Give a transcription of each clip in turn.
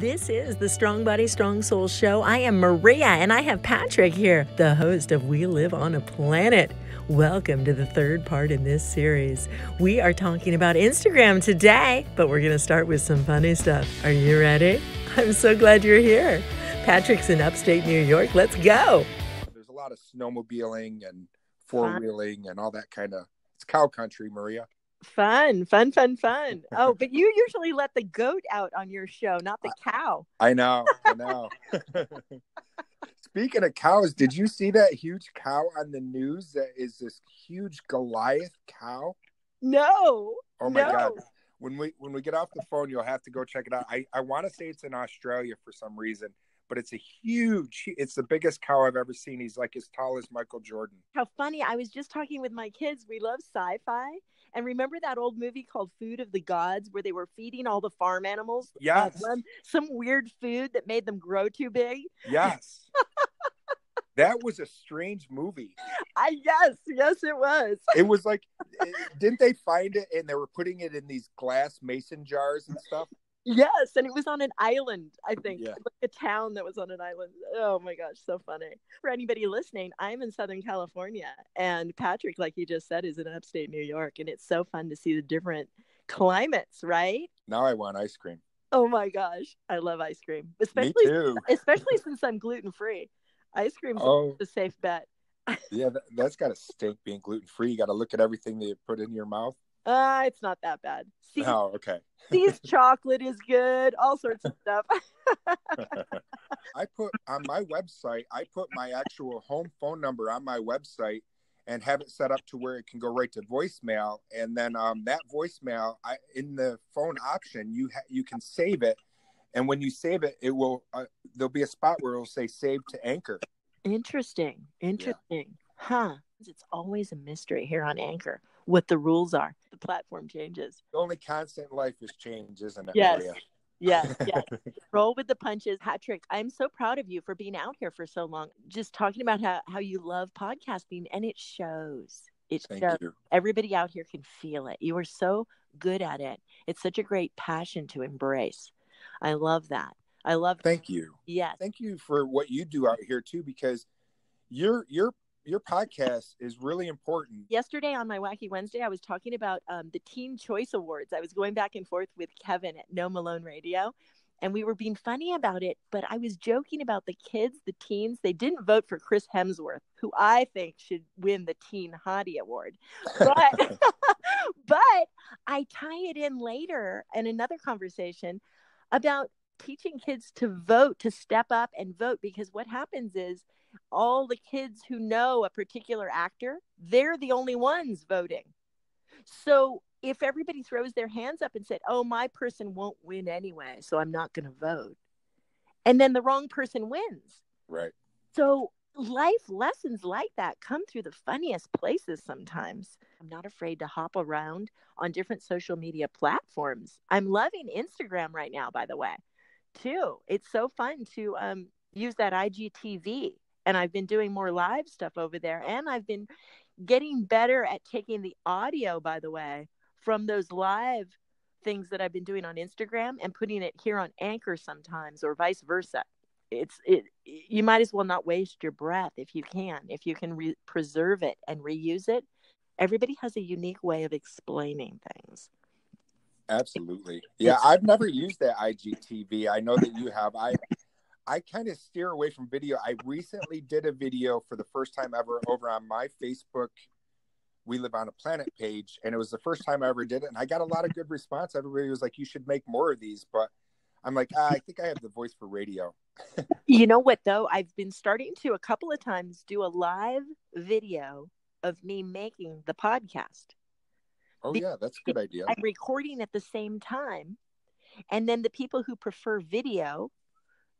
This is the Strong Body, Strong Soul Show. I am Maria, and I have Patrick here, the host of We Live on a Planet. Welcome to the third part in this series. We are talking about Instagram today, but we're going to start with some funny stuff. Are you ready? I'm so glad you're here. Patrick's in upstate New York. Let's go. There's a lot of snowmobiling and four-wheeling and all that kind of, it's cow country, Maria. Fun. Oh, but you usually let the goat out on your show, not the cow. I know. Speaking of cows, did you see that huge cow on the news that is this huge Goliath cow? No. Oh my God. When we get off the phone, you'll have to go check it out. I want to say it's in Australia for some reason, but it's it's the biggest cow I've ever seen. He's like as tall as Michael Jordan. How funny. I was just talking with my kids. We love sci-fi. And remember that old movie called Food of the Gods where they were feeding all the farm animals? Yes. Some weird food that made them grow too big? Yes. That was a strange movie. Yes, it was. It was like, didn't they find it and they were putting it in these glass mason jars and stuff? Yes, and it was on an island, I think. Yeah. Like a town that was on an island. Oh my gosh, so funny. For anybody listening, I'm in Southern California, and Patrick, like you just said, is in upstate New York, and it's so fun to see the different climates, right? Now I want ice cream. Oh my gosh, I love ice cream. Me too. Especially since I'm gluten-free. Ice cream's a safe bet. Yeah, that's got to stink being gluten-free. You got to look at everything that you put in your mouth. It's not that bad. Okay. Chocolate is good. All sorts of stuff. I put on my website, I put my actual home phone number on my website and have it set up to where it can go right to voicemail. And then that voicemail, in the phone option, you can save it. And when you save it, it will there'll be a spot where it will say save to Anchor. Interesting. Yeah. Huh. It's always a mystery here on Anchor what the rules are. The platform changes. The only constant in life is change, isn't it? Yes. Maria? Yes. Roll with the punches. Patrick, I'm so proud of you for being out here for so long. Just talking about how you love podcasting, and it shows. Thank you. Everybody out here can feel it. You are so good at it. It's such a great passion to embrace. I love that. Thank you. Yes. Thank you for what you do out here too, because your podcast is really important. Yesterday on my Wacky Wednesday, I was talking about the Teen Choice Awards. I was going back and forth with Kevin at No Malone Radio, and we were being funny about it, but I was joking about the kids, the teens. They didn't vote for Chris Hemsworth, who I think should win the Teen Hottie Award. But, but I tie it in later in another conversation about teaching kids to vote, to step up and vote, because what happens is all the kids who know a particular actor, they're the only ones voting. So if everybody throws their hands up and said, oh, my person won't win anyway, so I'm not going to vote, and then the wrong person wins. Right. So life lessons like that come through the funniest places sometimes. I'm not afraid to hop around on different social media platforms. I'm loving Instagram right now, by the way, too. It's so fun to use that IGTV. And I've been doing more live stuff over there. And I've been getting better at taking the audio, by the way, from those live things that I've been doing on Instagram and putting it here on Anchor sometimes, or vice versa. You might as well not waste your breath if you can preserve it and reuse it. Everybody has a unique way of explaining things. Absolutely. Yeah, I've never used that IGTV. I know that you have. I kind of steer away from video. I recently did a video for the first time ever over on my Facebook We Live on a Planet page, and it was the first time I ever did it, and I got a lot of good response. Everybody was like, you should make more of these, but I'm like, I think I have the voice for radio. You know what, though? I've been starting to a couple of times do a live video of me making the podcast. Oh, yeah, that's a good idea. I'm recording at the same time, and then the people who prefer video,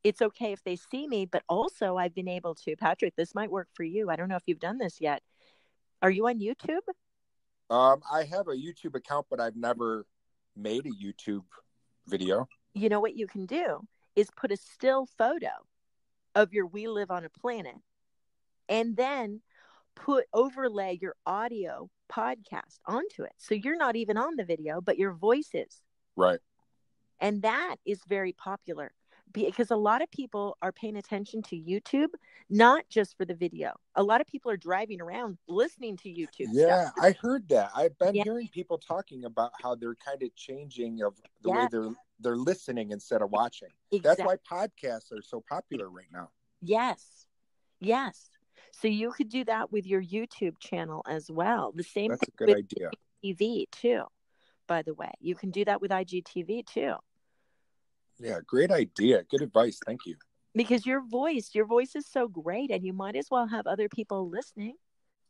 it's okay if they see me, but also I've been able to, Patrick, this might work for you. I don't know if you've done this yet. Are you on YouTube? I have a YouTube account, but I've never made a YouTube video. You know what you can do is put a still photo of your We Live on a Planet, and then overlay your audio podcast onto it. So you're not even on the video, but your voice is. Right. And that is very popular. because a lot of people are paying attention to YouTube, not just for the video. A lot of people are driving around listening to YouTube Yeah, stuff. I heard that. I've been Yeah. hearing people talking about how they're kind of changing of the Yeah. way they're listening instead of watching. That's why podcasts are so popular right now. Yes. Yes. So you could do that with your YouTube channel as well. The same That's a thing good with idea. TV too, by the way. You can do that with IGTV too. Yeah, great idea. Good advice. Thank you. Because your voice is so great, and you might as well have other people listening.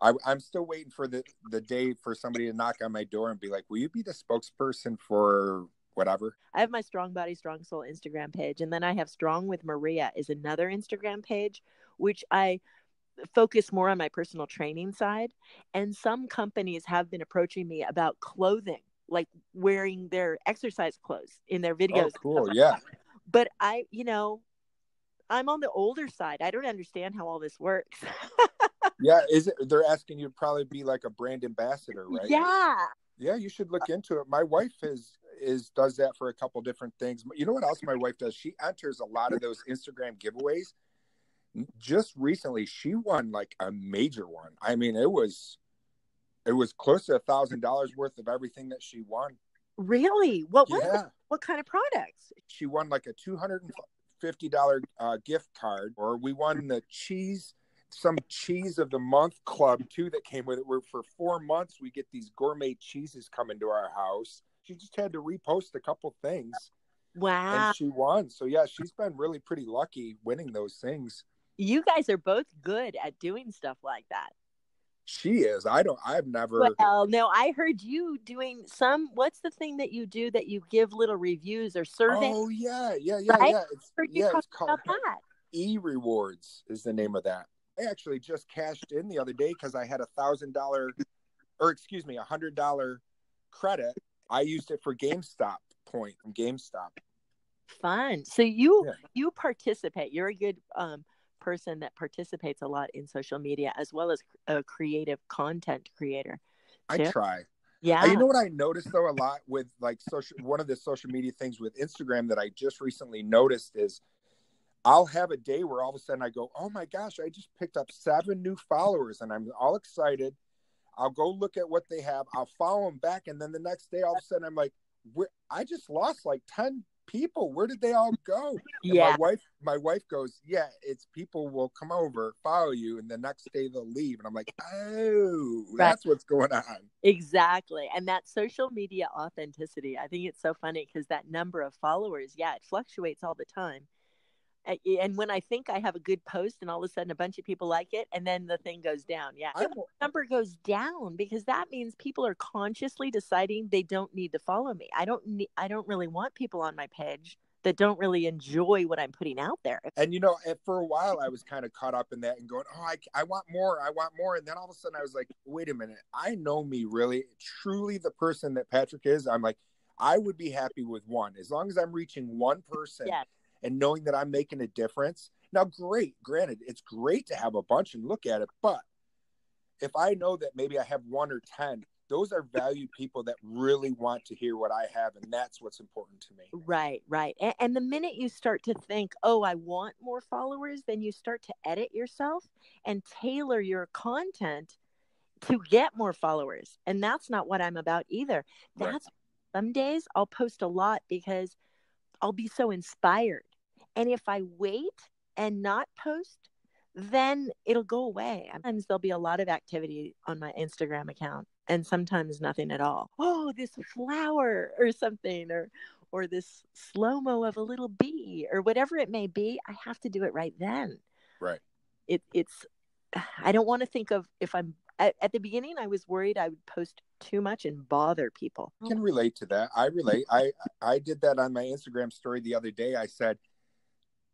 I'm still waiting for the day for somebody to knock on my door and be like, will you be the spokesperson for whatever? I have my Strong Body, Strong Soul Instagram page. And then I have Strong with Maria is another Instagram page, which I focus more on my personal training side. And some companies have been approaching me about clothing, like wearing their exercise clothes in their videos. Oh, cool. Yeah. But I'm on the older side. I don't understand how all this works. Yeah. They're asking you to probably be like a brand ambassador, right? Yeah. Yeah, you should look into it. My wife does that for a couple different things. You know what else my wife does? She enters a lot of those Instagram giveaways. Just recently, she won like a major one. I mean, it was close to $1,000 worth of everything that she won. Really? What was Yeah. it? What kind of products? She won like a $250 gift card, or we won some cheese of the month club too that came with it. Where for 4 months we get these gourmet cheeses coming to our house. She just had to repost a couple things. Wow. And she won. So yeah, she's been really pretty lucky winning those things. You guys are both good at doing stuff like that. She is. I've never. Well, no, I heard you doing what's the thing that you do that you give little reviews or surveys? Oh yeah. Right? It's called that. E-Rewards is the name of that. I actually just cashed in the other day because I had $100 credit. I used it for GameStop point from GameStop. Fun. So you participate. You're a good person that participates a lot in social media as well as a creative content creator. I try. Yeah. You know what I noticed though a lot with like one of the social media things with Instagram that I just recently noticed is I'll have a day where all of a sudden I go, oh my gosh, I just picked up 7 new followers and I'm all excited. I'll go look at what they have. I'll follow them back. And then the next day, all of a sudden I'm like, I just lost like 10 people. Where did they all go? Yeah. And my wife goes, yeah, it's people will come over, follow you, and the next day they'll leave. And I'm like, oh, that's what's going on. Exactly. And that social media authenticity, I think it's so funny because that number of followers, it fluctuates all the time. And when I think I have a good post and all of a sudden a bunch of people like it and then the thing goes down. Yeah. The number goes down because that means people are consciously deciding they don't need to follow me. I don't really want people on my page that don't really enjoy what I'm putting out there. And for a while I was kind of caught up in that and going, oh, I want more. And then all of a sudden I was like, wait a minute. I know me really, truly the person that Patrick is. I'm like, I would be happy with one as long as I'm reaching one person. Yes. And knowing that I'm making a difference. Now, granted, it's great to have a bunch and look at it. But if I know that maybe I have 1 or 10, those are valued people that really want to hear what I have. And that's what's important to me. Right. And the minute you start to think, oh, I want more followers, then you start to edit yourself and tailor your content to get more followers. And that's not what I'm about either. Some days I'll post a lot because I'll be so inspired. And if I wait and not post, then it'll go away. Sometimes there'll be a lot of activity on my Instagram account and sometimes nothing at all. Oh, this flower or something, or this slow-mo of a little bee or whatever it may be. I have to do it right then. Right. I don't want to think of if I'm at the beginning, I was worried I would post too much and bother people. I can relate to that. I relate. I did that on my Instagram story the other day. I said,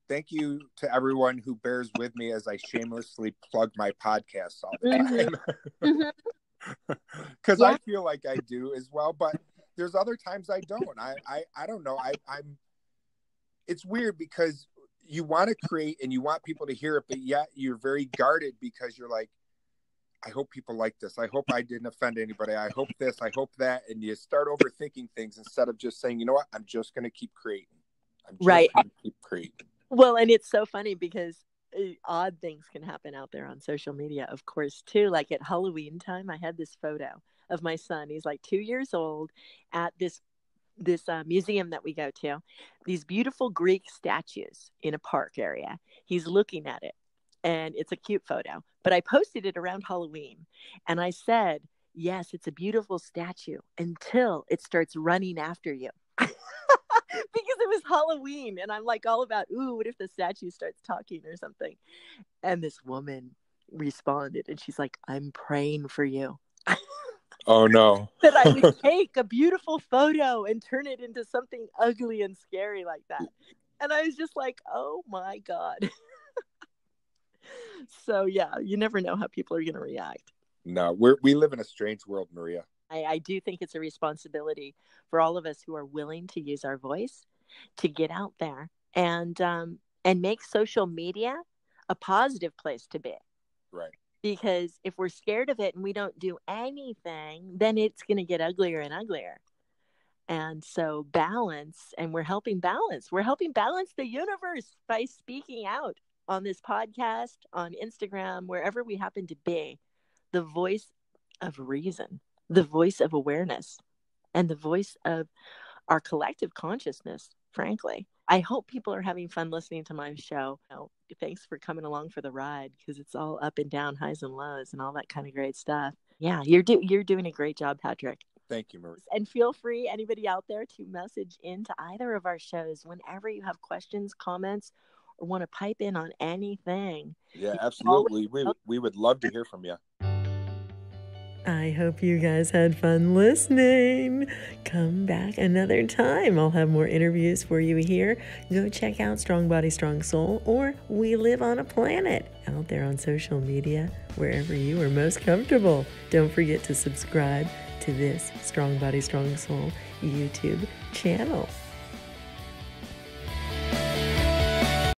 thank you to everyone who bears with me as I shamelessly plug my podcasts all the time. Because I feel like I do as well, but there's other times I don't. I don't know. It's weird because you want to create and you want people to hear it, but yet you're very guarded because you're like, I hope people like this. I hope I didn't offend anybody. I hope this. I hope that. And you start overthinking things instead of just saying, you know what? I'm just going to keep creating. I'm just Right. trying to keep Crete. Well, and it's so funny because odd things can happen out there on social media, of course, too. Like at Halloween time, I had this photo of my son. He's like 2 years old at this museum that we go to. These beautiful Greek statues in a park area. He's looking at it, and it's a cute photo. But I posted it around Halloween, and I said, "Yes, it's a beautiful statue until it starts running after you." Because it was Halloween, and I'm like all about, ooh, what if the statue starts talking or something? And this woman responded, and she's like, "I'm praying for you." Oh no. That I would take a beautiful photo and turn it into something ugly and scary like that. And I was just like, oh my God. So yeah, you never know how people are going to react. No, we live in a strange world, Maria. I do think it's a responsibility for all of us who are willing to use our voice to get out there and make social media a positive place to be. Right. Because if we're scared of it and we don't do anything, then it's going to get uglier and uglier. And so balance, and we're helping balance. We're helping balance the universe by speaking out on this podcast, on Instagram, wherever we happen to be. The voice of reason, the voice of awareness, and the voice of our collective consciousness, frankly. I hope people are having fun listening to my show. Thanks for coming along for the ride, because it's all up and down, highs and lows, and all that kind of great stuff. Yeah, you're doing a great job, Patrick. Thank you, Maria. And feel free, anybody out there, to message into either of our shows whenever you have questions, comments, or want to pipe in on anything. Yeah, absolutely. We would love to hear from you. I hope you guys had fun listening. Come back another time. I'll have more interviews for you here. Go check out Strong Body, Strong Soul, or We Live on a Planet out there on social media, wherever you are most comfortable. Don't forget to subscribe to this Strong Body, Strong Soul YouTube channel.